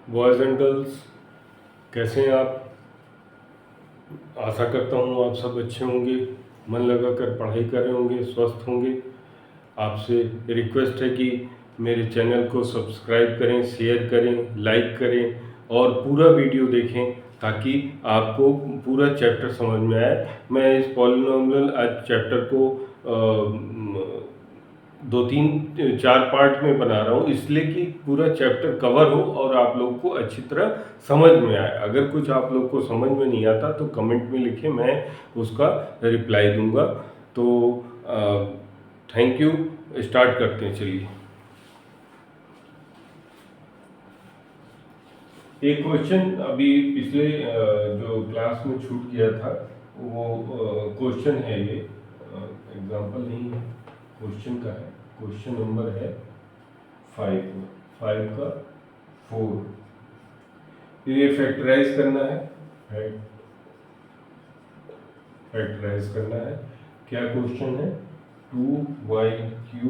Boys and girls, कैसे हैं आप? आशा करता हूँ आप सब अच्छे होंगे, मन लगाकर पढ़ाई कर रहे होंगे, स्वस्थ होंगे। आपसे रिक्वेस्ट है कि मेरे चैनल को सब्सक्राइब करें, शेयर करें, लाइक करें और पूरा वीडियो देखें ताकि आपको पूरा चैप्टर समझ में आए। मैं इस पॉलिनॉमियल आज चैप्टर को 2-3-4 पार्ट में बना रहा हूँ, इसलिए कि पूरा चैप्टर कवर हो और आप लोग को अच्छी तरह समझ में आए। अगर कुछ आप लोग को समझ में नहीं आता तो कमेंट में लिखें, मैं उसका रिप्लाई दूंगा। तो थैंक यू। स्टार्ट करते हैं, चलिए। एक क्वेश्चन अभी पिछले जो क्लास में छूट गया था वो क्वेश्चन है, ये एग्जाम्पल नहीं है, क्वेश्चन का है। क्वेश्चन नंबर है 5 का 4। ये फैक्टराइज करना है, फैक्टराइज करना है। क्या क्वेश्चन है? 2y³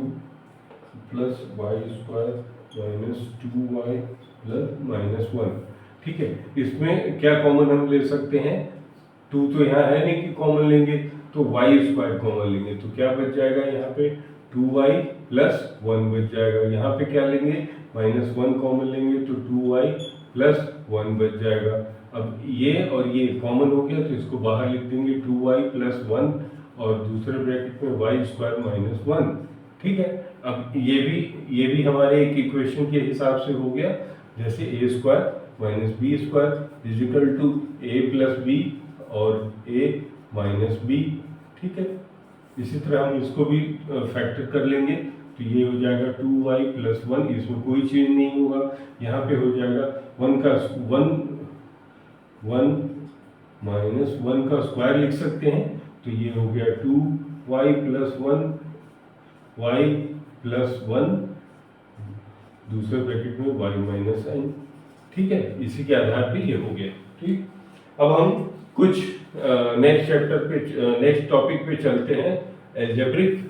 plus y² minus 2y plus -1। ठीक है, इसमें क्या कॉमन हम ले सकते हैं? 2 तो यहाँ है नहीं कि कॉमन लेंगे, तो y² कॉमन लेंगे तो क्या बच जाएगा? यहाँ पे 2y प्लस 1 बच जाएगा। यहाँ पे क्या लेंगे? -1 कॉमन लेंगे तो 2y प्लस 1 बच जाएगा। अब ये और ये कॉमन हो गया तो इसको बाहर लिख देंगे 2y प्लस 1 और दूसरे ब्रैकेट में y² माइनस 1। ठीक है, अब ये भी हमारे एक इक्वेशन के हिसाब से हो गया, जैसे a² minus b² is equal to a plus b और a माइनस b। ठीक है, इसी तरह हम इसको भी फैक्टर कर लेंगे तो ये हो जाएगा 2y प्लस 1, इसमें कोई चेंज नहीं होगा। यहाँ पे हो जाएगा 1 माइनस 1 का स्क्वायर लिख सकते हैं तो ये हो गया 2y प्लस 1 y प्लस 1 दूसरे ब्रैकेट में y माइनस n। ठीक है, इसी के आधार पे ये हो गया। ठीक, अब हम कुछ नेक्स्ट चैप्टर पे, नेक्स्ट टॉपिक पे चलते हैं। Algebraic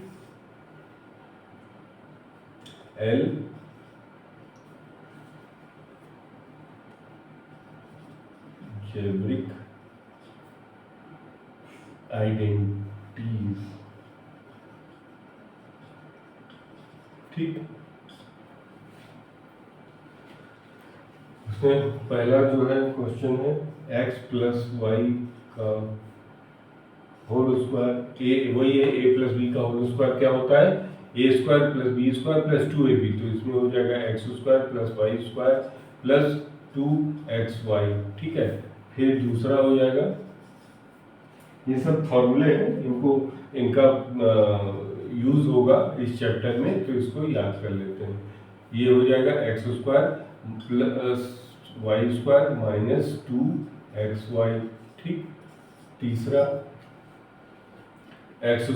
identities. ठीक, उसमें पहला जो है क्वेश्चन है x प्लस वाई का होल स्क्वायर। वही है a प्लस बी का होल स्क्वायर क्या होता है? a² plus b² plus 2ab। तो इसमें हो जाएगा x² plus y² plus 2xy। ठीक है, फिर दूसरा हो जाएगा, ये सब फॉर्मूले हैं, इनका यूज होगा इस चैप्टर में तो इसको याद कर लेते हैं। ये हो जाएगा x² plus y² minus 2xy। ठीक, तीसरा x²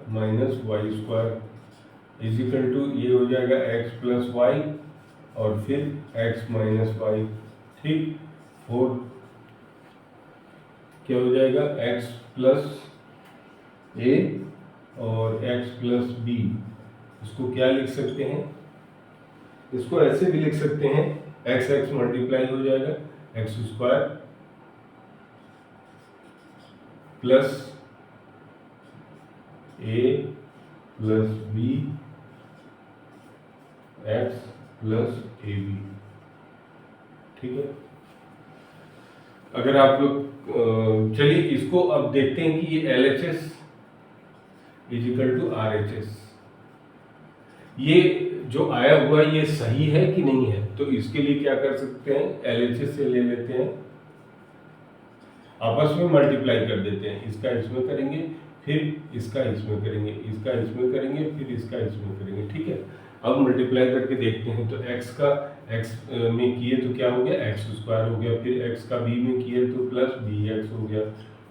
minus y² is equal to ये हो जाएगा x प्लस y और फिर x माइनस y। ठीक, फोर्थ क्या हो जाएगा? x प्लस a और x प्लस b। इसको क्या लिख सकते हैं? इसको ऐसे भी लिख सकते हैं, x मल्टीप्लाई हो जाएगा x² plus a plus b x plus ab। ठीक है, अगर आप लोग चलिए इसको अब देखते हैं कि ये LHS इजिकल टू RHS, ये जो आया हुआ ये सही है कि नहीं है। तो इसके लिए क्या कर सकते हैं? LHS से ले लेते हैं, आपस में मल्टीप्लाई कर देते हैं। इसका इसमें करेंगे, फिर इसका इसमें करेंगे, इसका इसमें करेंगे, फिर इसका इसमें करेंगे। ठीक है, अब मल्टीप्लाई करके देखते हैं तो x का x में किए तो क्या हो गया? x² हो गया, फिर x का b में किए तो प्लस bx हो गया।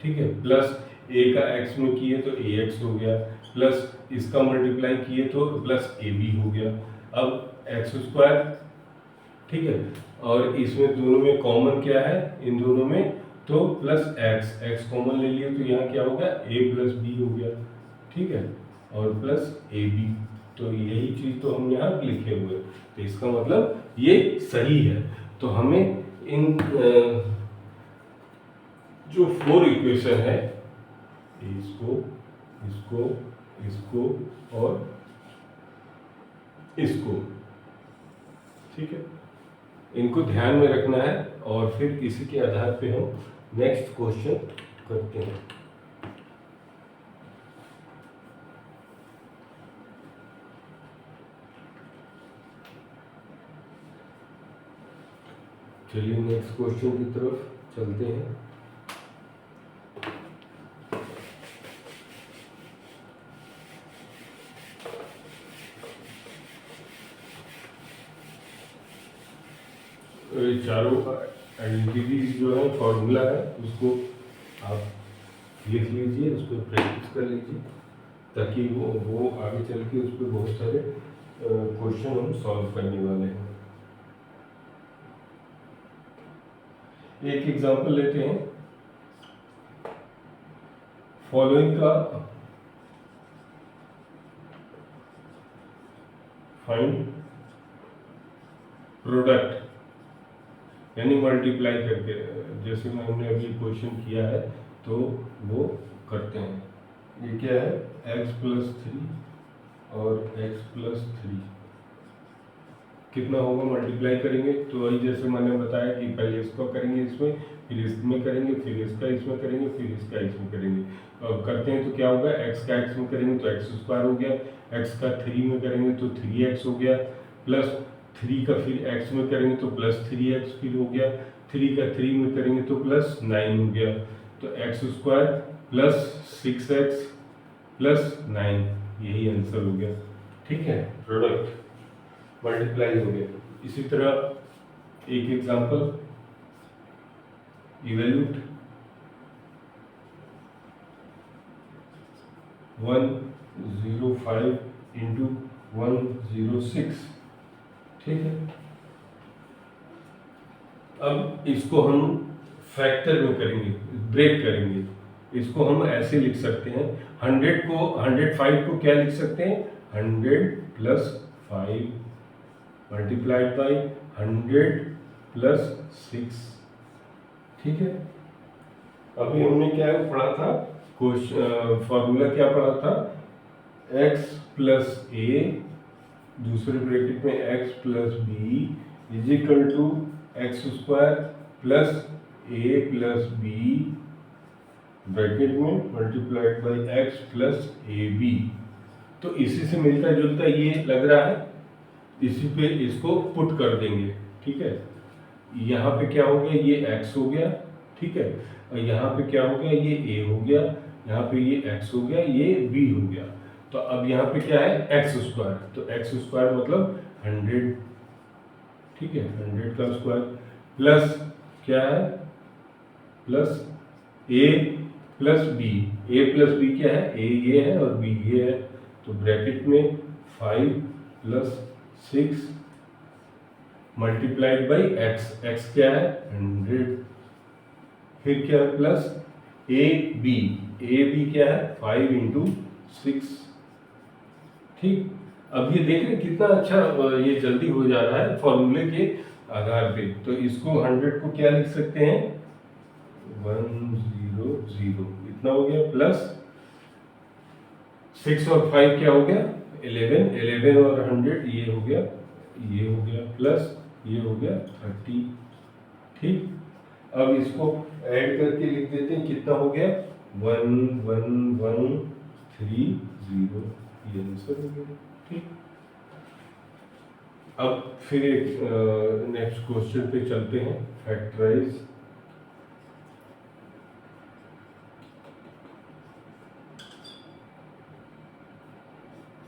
ठीक है, प्लस a का x में किए तो ax हो गया, प्लस इसका मल्टीप्लाई किए तो प्लस ab हो गया। अब x², ठीक है, और इसमें दोनों में कॉमन क्या है? इन दोनों में तो प्लस x कॉमन ले लिए तो यहाँ क्या हो गया? a प्लस b हो गया। ठीक है, और प्लस ab, तो यही चीज तो हम यहाँ लिखे हुए, तो इसका मतलब ये सही है। तो हमें इन जो 4 इक्वेशन है, इसको इसको इसको और इसको, ठीक है, इनको ध्यान में रखना है और फिर इसी के आधार पे हम नेक्स्ट क्वेश्चन करते हैं। चलिए नेक्स्ट क्वेश्चन की तरफ चलते हैं। चारों आइडेंटिटीज जो है, फॉर्मूला है, उसको आप लिख लीजिए, उस पर प्रैक्टिस कर लीजिए, ताकि वो आगे चल के उस पर बहुत सारे क्वेश्चन हम सॉल्व करने वाले हैं। एक एग्जांपल लेते हैं। फॉलोइंग का फाइंड प्रोडक्ट, यानी मल्टीप्लाई करके, जैसे हमने अभी क्वेश्चन किया है तो वो करते हैं। ये क्या है, x+3 और x+3 कितना होगा, मल्टीप्लाई करेंगे तो वही जैसे मैंने बताया कि पहले इसको करेंगे इसमें, फिर इसमें करेंगे, फिर इसका इसमें करेंगे, फिर इसका इसमें करेंगे। अब करते हैं तो क्या होगा, x का x में करेंगे तो x² हो गया, x का 3 में करेंगे तो 3x हो गया, प्लस 3 का फिर x में करेंगे तो +3x फिर हो गया, 3 का 3 में करेंगे तो +9 हो गया। तो x² + 6x + 9, यही आंसर हो गया। ठीक है, प्रोडक्ट मल्टीप्लाई हो गया। इसी तरह एक एग्जांपल, इवेल्यूट 105 × 106, ठीक है। अब इसको हम फैक्टर में करेंगे, ब्रेक करेंगे। इसको हम ऐसे लिख सकते हैं, 105 को क्या लिख सकते हैं, 100 + 5 मल्टीप्लाइड बाई 100 + 6, ठीक है। अभी हमने क्या पढ़ा था, फॉर्मूला क्या पढ़ा था, x + a दूसरे ब्रैकेट में x + b = x² + a + b bracket में मल्टीप्लाइड बाई x + ab। तो इसी से मिलता जुलता ये लग रहा है, इसी पे इसको पुट कर देंगे, ठीक है। यहाँ पे क्या हो गया, ये x हो गया, ठीक है, और यहाँ पे क्या हो गया, ये a हो गया, यहाँ पे ये x हो गया, ये b हो गया। तो अब यहाँ पे क्या है, x², तो x² मतलब 100, ठीक है, 100 का स्क्वायर, प्लस क्या है, plus a + b, a + b क्या है, a ये है और b ये है, तो ब्रैकेट में 5 + 6 मल्टीप्लाइड बाई x क्या है, 100, फिर क्या है, प्लस ab क्या है, 5 × 6, ठीक। अब ये देख रहे कितना अच्छा ये जल्दी हो जा रहा है फॉर्मूले के आधार पे। तो इसको 100 को क्या लिख सकते हैं, 100 इतना हो गया, प्लस 6 और 5 क्या हो गया, 11 और 100 ये हो गया, प्लस ये हो गया 30, ठीक। अब इसको ऐड करके लिख देते हैं, कितना हो गया, 11130, ये आंसर हो गया, ठीक। अब फिर एक नेक्स्ट क्वेश्चन पे चलते हैं, फैक्टराइज।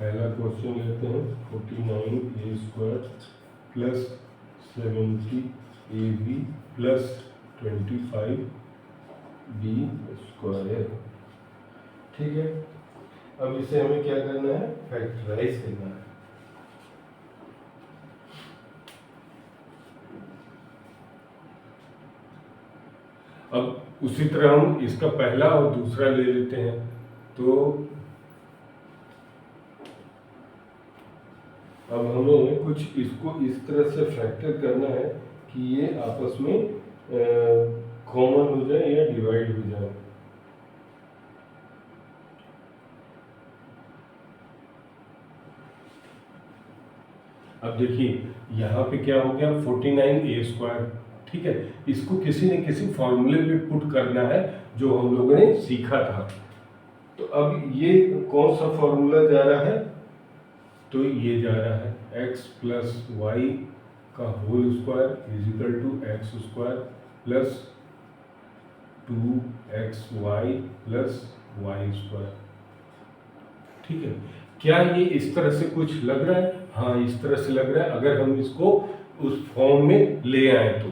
पहला क्वेश्चन लेते हैं, 49a² + 70ab + 25b², ठीक है। अब इसे हमें क्या करना है, फैक्टराइज करना है। अब उसी तरह हम इसका पहला और दूसरा ले लेते हैं। तो अब हमें कुछ इसको इस तरह से फैक्टर करना है कि ये आपस में कॉमन हो जाए या डिवाइड हो जाए। अब देखिए यहाँ पे क्या हो गया 49a², ठीक है। इसको किसी न किसी फॉर्मूले पे पुट करना है जो हम लोगों ने सीखा था। तो अब ये कौन सा फॉर्मूला जा रहा है, तो ये जा रहा है x प्लस वाई का whole square is equal to x square plus 2xy plus y square, ठीक है। क्या ये इस तरह से कुछ लग रहा है? हाँ, इस तरह से लग रहा है अगर हम इसको उस फॉर्म में ले आए तो।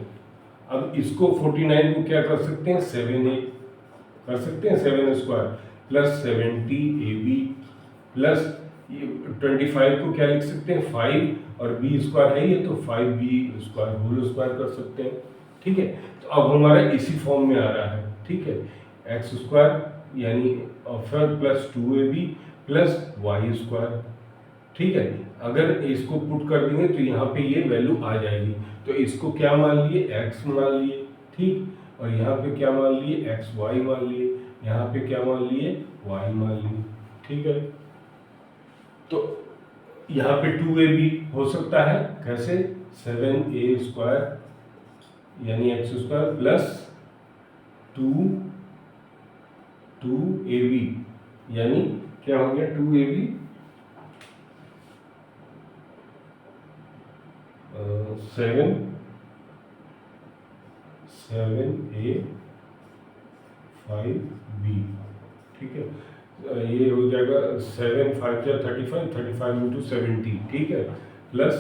अब इसको 49 को क्या कर सकते हैं, 7a कर सकते हैं, 7² प्लस 70ab प्लस 25 को क्या लिख सकते हैं 5 और b² है ये तो 5b² होल स्क्वायर कर सकते हैं, ठीक है। तो अब हमारा इसी फॉर्म में आ रहा है, ठीक है। x² यानी फिर प्लस 2ab प्लस y², ठीक है। अगर इसको पुट कर देंगे तो यहाँ पे ये वैल्यू आ जाएगी। तो इसको क्या मान लिए, x मान लिए, ठीक। और यहाँ पे क्या मान लिए, xy मान लिए, यहाँ पे क्या मान लिए, y मान लिए, ठीक है। तो यहाँ पे 2ab हो सकता है कैसे, 7a² यानी x² प्लस 2ab यानी क्या हो गया 2ab 7a 5b, ठीक है। ये हो जाएगा 7 5 या 35 35 इंटू 70, ठीक है, प्लस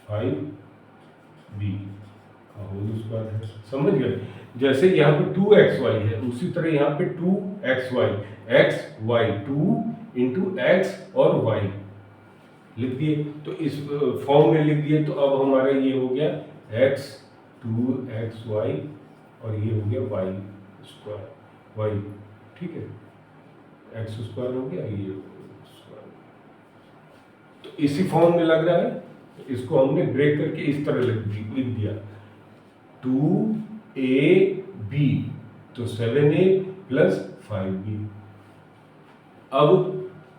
5b का होल स्क्वायर है। समझ गए? जैसे यहाँ पे 2xy है उसी तरह यहाँ पे 2xy xy 2 इंटू x और y लिख दिए। तो इस फॉर्म में लिख दिए। तो अब हमारा ये हो गया x 2xy और ये हो गया y², ठीक है, x² हो गया ये स्क्वायर। तो इसी फॉर्म में लग रहा है, इसको हमने ब्रेक करके इस तरह लिख दिया 2ab तो 7a प्लस 5b। अब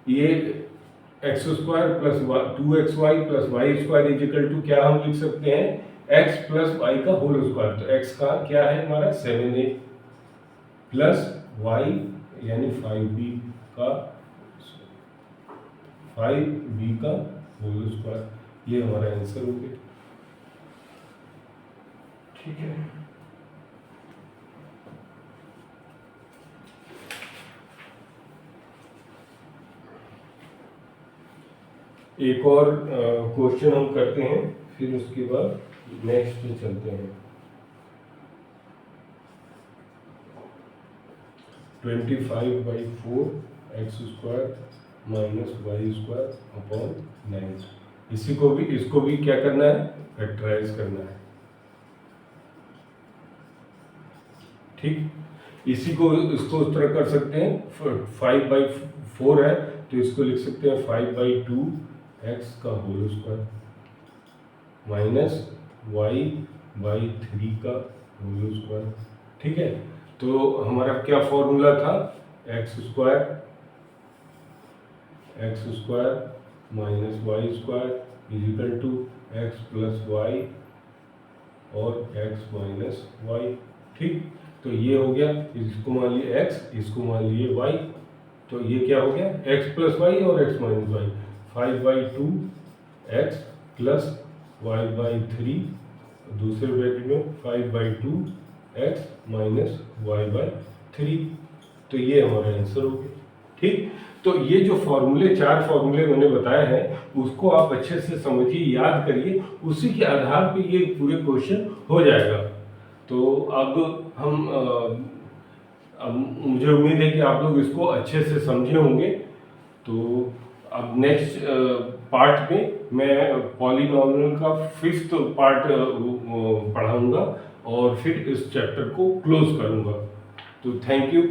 ये x² plus 2xy plus y² is equal to क्या हम लिख सकते हैं x प्लस y का होल स्क्वायर। तो x का क्या है हमारा 7a प्लस y यानी 5b का होल स्क्वायर, ये हमारा आंसर हो गया, ठीक है। एक और क्वेश्चन हम करते हैं, फिर उसके बाद नेक्स्ट पे चलते हैं। 25/4 x² माइनस y² अपॉन 9। इसको भी क्या करना है, फैक्टराइज करना है, ठीक। इसको उस तरह कर सकते हैं 5/4 है तो इसको लिख सकते हैं 5/2 x का होल स्क्वायर माइनस y/3 का होल स्क्वायर, ठीक है। तो हमारा क्या फॉर्मूला था, x² minus y² is equal to x plus y और x माइनस y, ठीक। तो ये हो गया, इसको मान लिए x, इसको मान लिए y, तो ये क्या हो गया x प्लस y और x minus y, 5/2 x plus y/3 दूसरे ब्रैकेट में 5/2 x माइनस y/3। तो ये हमारा आंसर हो गया, ठीक। तो ये जो फॉर्मूले 4 फॉर्मूले मैंने बताए हैं उसको आप अच्छे से समझिए, याद करिए, उसी के आधार पे ये पूरे क्वेश्चन हो जाएगा। तो अब मुझे उम्मीद है कि आप लोग इसको अच्छे से समझे होंगे। तो अब नेक्स्ट पार्ट में मैं पॉलीनॉमियल का 5th पार्ट पढ़ाऊंगा और फिर इस चैप्टर को क्लोज करूंगा। तो थैंक यू।